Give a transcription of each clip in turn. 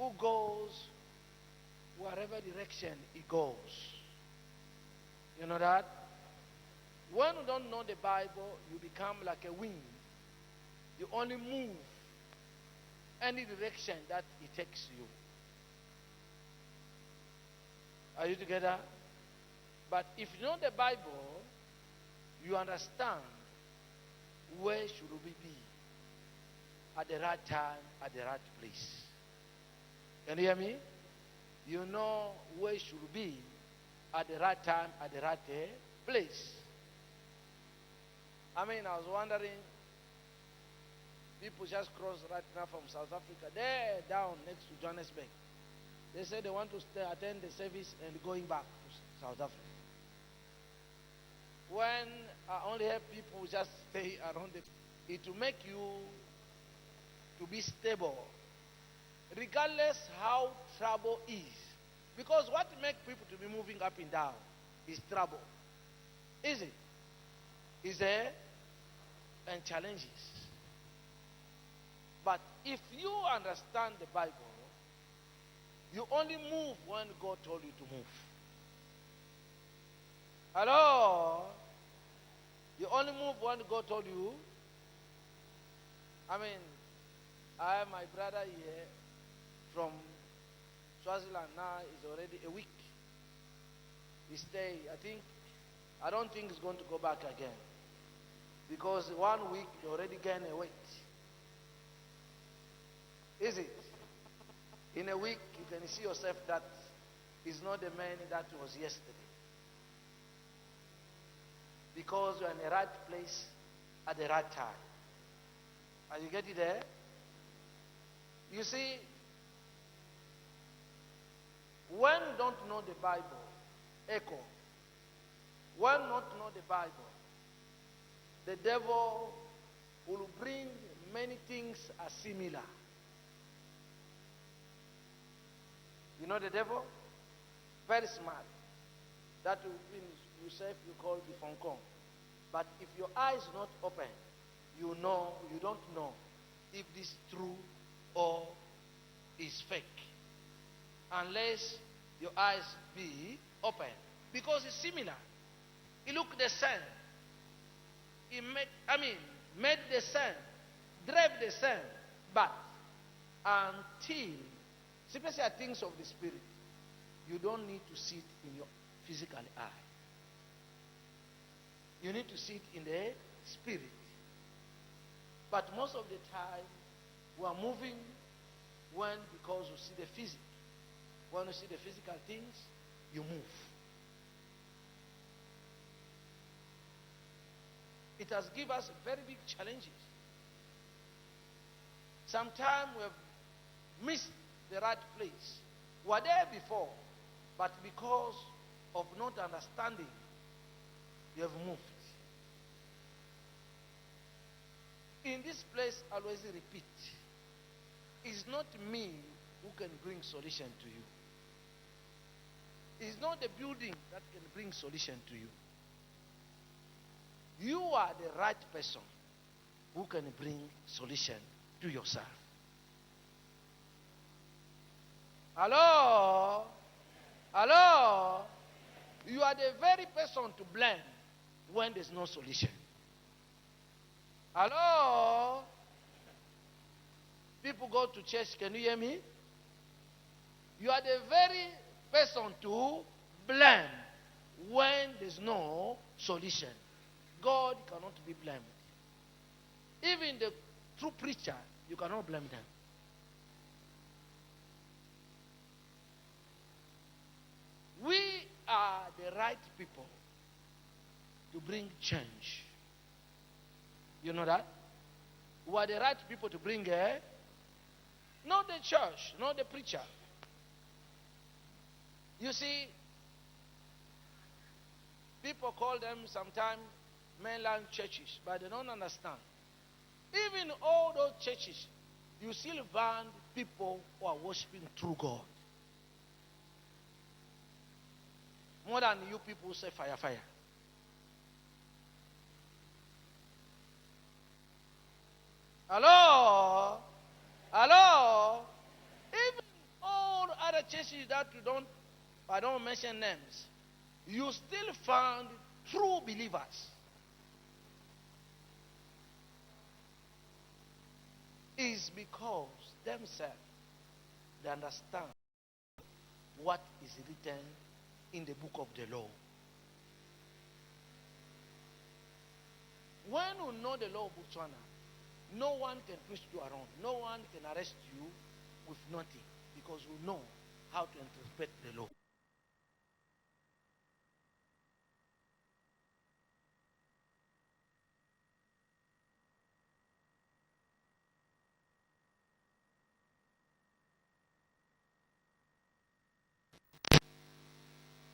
who goes wherever direction he goes. You know that? When you don't know the Bible, you become like a wind. You only move any direction that it takes you. Are you together? But if you know the Bible, you understand where should we be at the right time, at the right place. Can you hear me? You know where should we be at the right time, at the right place. I mean, I was wondering, people just crossed right now from South Africa. They're down next to Johannesburg. They said they want to attend the service and going back to South Africa. When I only have people just stay around it will make you to be stable, regardless how trouble is. Because what makes people to be moving up and down is trouble. Is it? Is there? And challenges. But if you understand the Bible, you only move when God told you to move. Hello? You only move when God told you. I mean, I have my brother here from Swaziland now. Is already a week. He stay. I don't think he's going to go back again. Because 1 week he already gained a weight. Is it? In a week you can see yourself that is not the man that was yesterday. Because you are in the right place at the right time. Are you getting there? You see, when you don't know the Bible, echo. When not know the Bible, the devil will bring many things as similar. You know the devil? Very smart. That will be yourself you call the Hong Kong. But if your eyes not open, you don't know if this is true or is fake. Unless your eyes be open. Because it's similar. He looked the same. He made the same, drove the same, but until, especially things of the spirit, you don't need to see it in your physical eye. You need to see it in the spirit. But most of the time, we are moving because you see the physical. When you see the physical things, you move. It has given us very big challenges. Sometimes we have missed the right place. We were there before, but because of not understanding, you have moved. In this place, I always repeat, it's not me who can bring solution to you. It's not the building that can bring solution to you. You are the right person who can bring solution to yourself. Hello? Hello? You are the very person to blame when there's no solution. Hello? People go to church, can you hear me? You are the very person to blame when there's no solution. God cannot be blamed. Even the true preacher, you cannot blame them. We are the right people to bring change. You know that? We are the right people to bring not the church, not the preacher. You see, people call them sometimes mainland churches, but they don't understand. Even all those churches, you still find people who are worshiping true God. More than you people say fire, fire. Hello? Hello? Even churches that I don't mention names, you still found true believers. Is because themselves, they understand what is written in the book of the law. When you know the law of Botswana, no one can twist you around. No one can arrest you with nothing because you know how to interpret the law.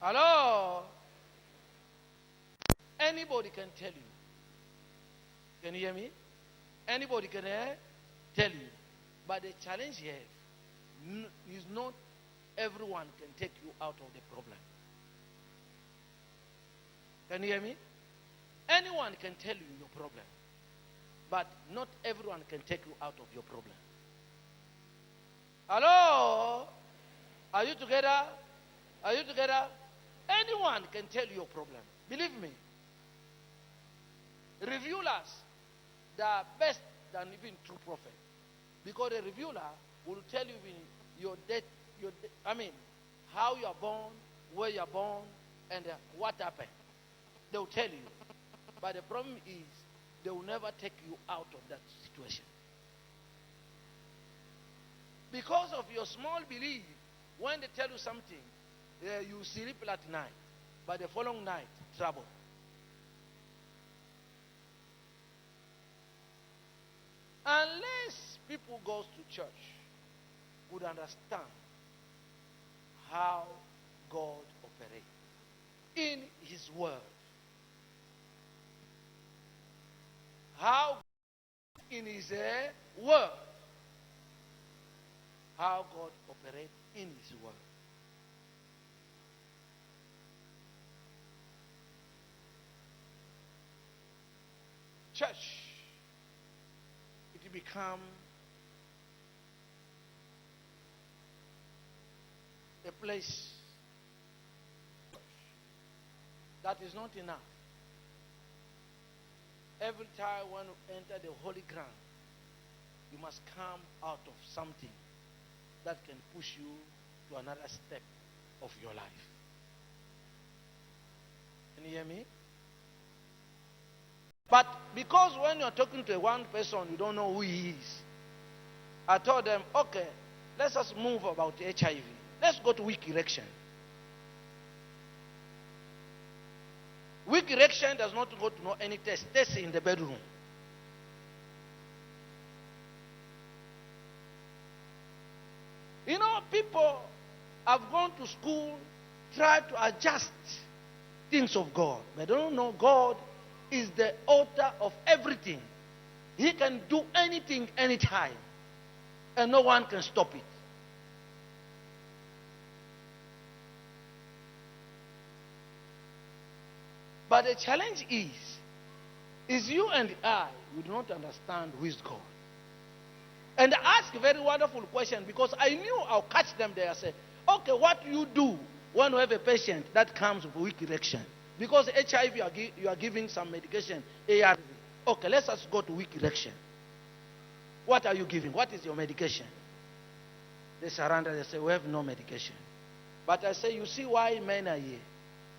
Hello? Anybody can tell you. Can you hear me? Anybody can tell you. But the challenge here is not everyone can take you out of the problem. Can you hear me? Anyone can tell you your problem. But not everyone can take you out of your problem. Hello? Are you together? Are you together? Anyone can tell you your problem. Believe me. Revealers, they are best than even true prophet. Because a revealer will tell you your death, how you are born, where you are born, and what happened. They will tell you. But the problem is, they will never take you out of that situation. Because of your small belief, when they tell you something, you sleep at night. But the following night, trouble. Unless people go to church, would understand how God operates in His Word. How in His Word. How God operates in His Word. Church, it become a place that is not enough. Every time when you enter the holy ground, you must come out of something that can push you to another step of your life. Can you hear me? But because when you're talking to one person, you don't know who he is. I told them, okay, let's just move about HIV. Let's go to weak erection. Weak erection does not go to know any test. Test in the bedroom. You know, people have gone to school, tried to adjust things of God. But they don't know God is the author of everything. He can do anything, anytime. And no one can stop it. But the challenge is you and I would not understand who is God. And I ask a very wonderful question because I knew I'll catch them there and say, okay, what do you do when you have a patient that comes with weak erection? Because HIV, you are giving some medication, ARV. Okay, let's just go to weak erection. What are you giving? What is your medication? They surrender, they say, we have no medication. But I say, you see why men are here?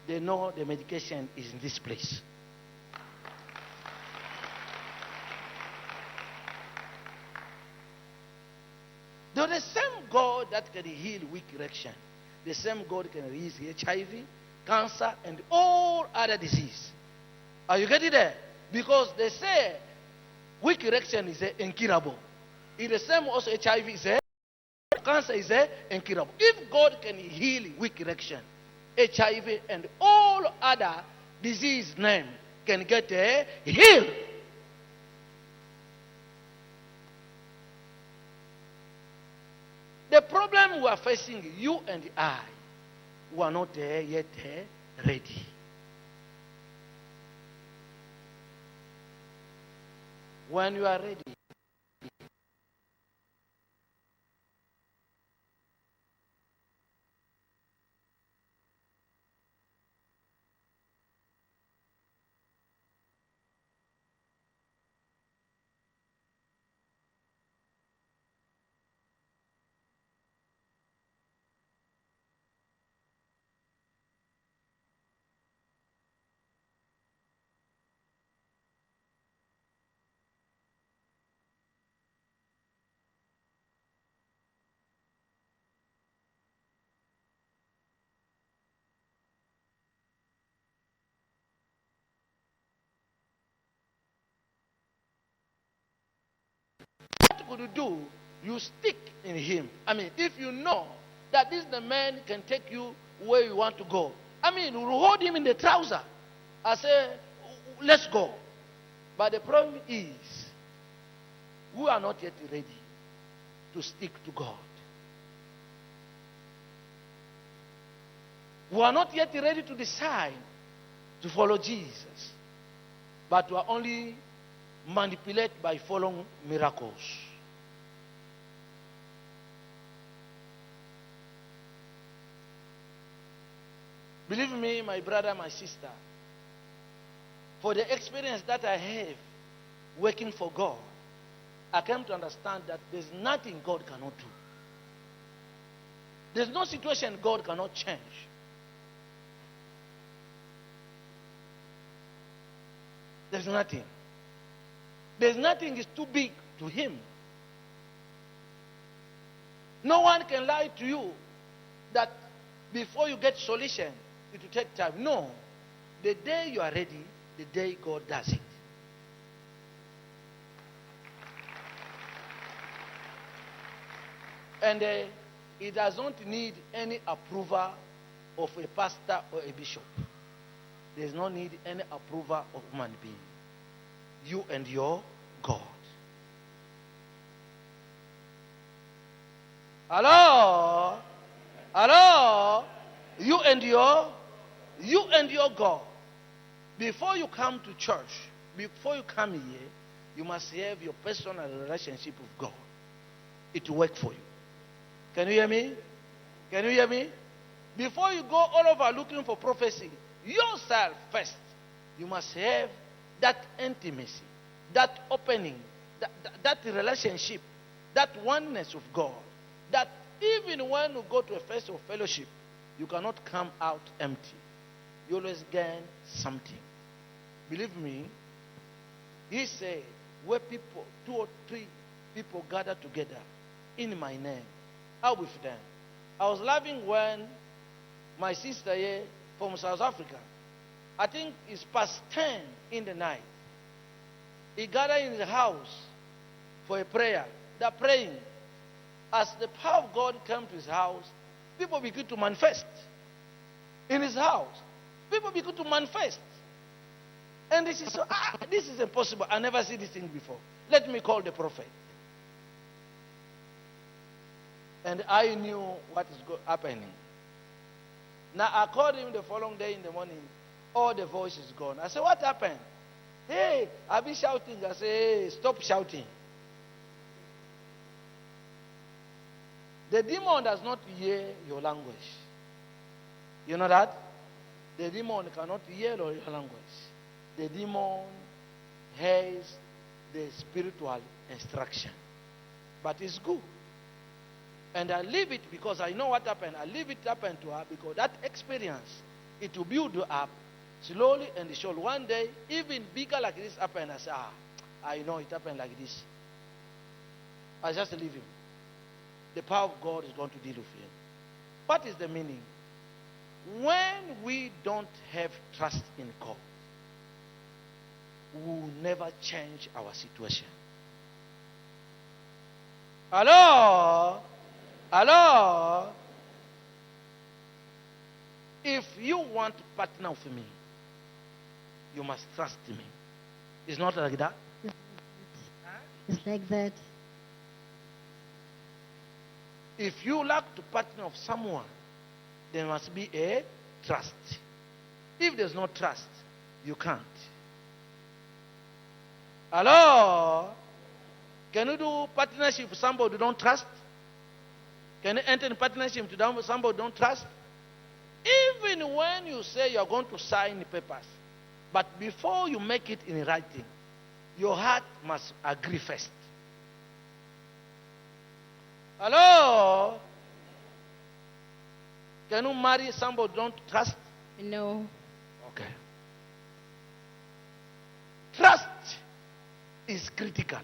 They know the medication is in this place. Though the same God that can heal weak erection, the same God can heal HIV, cancer, and all other disease. Are you getting there? Because they say weak erection is incurable. It is the same also HIV is cancer is incurable. If God can heal weak erection, HIV, and all other disease name can get healed. The problem we are facing, you and I, who are not yet ready. When you are ready, could do, you stick in him. I mean, if you know that this the man can take you where you want to go, I mean, you hold him in the trouser. I say, let's go. But the problem is, we are not yet ready to stick to God. We are not yet ready to decide to follow Jesus. But we are only manipulated by following miracles. Believe me, my brother, my sister, for the experience that I have working for God, I came to understand that there's nothing God cannot do. There's no situation God cannot change. There's nothing. There's nothing is too big to him. No one can lie to you that before you get solution, it will take time. No. The day you are ready, the day God does it. And it does not need any approval of a pastor or a bishop. There's no need any approval of human being. You and your God. Hello? Hello? You and your God. Before you come to church, before you come here, you must have your personal relationship with God. It will work for you. Can you hear me? Can you hear me? Before you go all over looking for prophecy, yourself first, you must have that intimacy, that opening, that relationship, that oneness with God. That even when you go to a festival of fellowship, you cannot come out empty. You always gain something. Believe me, he said, where people, 2 or 3 people gather together in my name, I'll be with them. I was laughing when my sister here from South Africa, I think it's past 10 in the night. He gathered in the house for a prayer. They're praying. As the power of God came to his house, people begin to manifest. In his house, people begin to manifest. And this is this is impossible. I never see this thing before. Let me call the prophet. And I knew what is happening. Now I called him the following day in the morning. All the voice is gone. I said, what happened? Hey, I've been shouting. I said, hey, stop shouting. The demon does not hear your language. You know that? The demon cannot hear your language. The demon has the spiritual instruction. But it's good. And I leave it because I know what happened. I leave it happen to her because that experience, it will build you up slowly and surely. One day, even bigger like this happened. I say, I know it happened like this. I just leave him. The power of God is going to deal with him. What is the meaning? When we don't have trust in God, we will never change our situation. Hello? Hello? If you want to partner with me, you must trust me. It's not like that. It's like that. If you like to partner with someone, there must be a trust. If there's no trust, you can't. Hello? Can you do partnership with somebody you don't trust? Can you enter in partnership with somebody you don't trust? Even when you say you're going to sign the papers, but before you make it in writing, your heart must agree first. Hello? Can you marry somebody you don't trust? No. Okay. Trust is critical.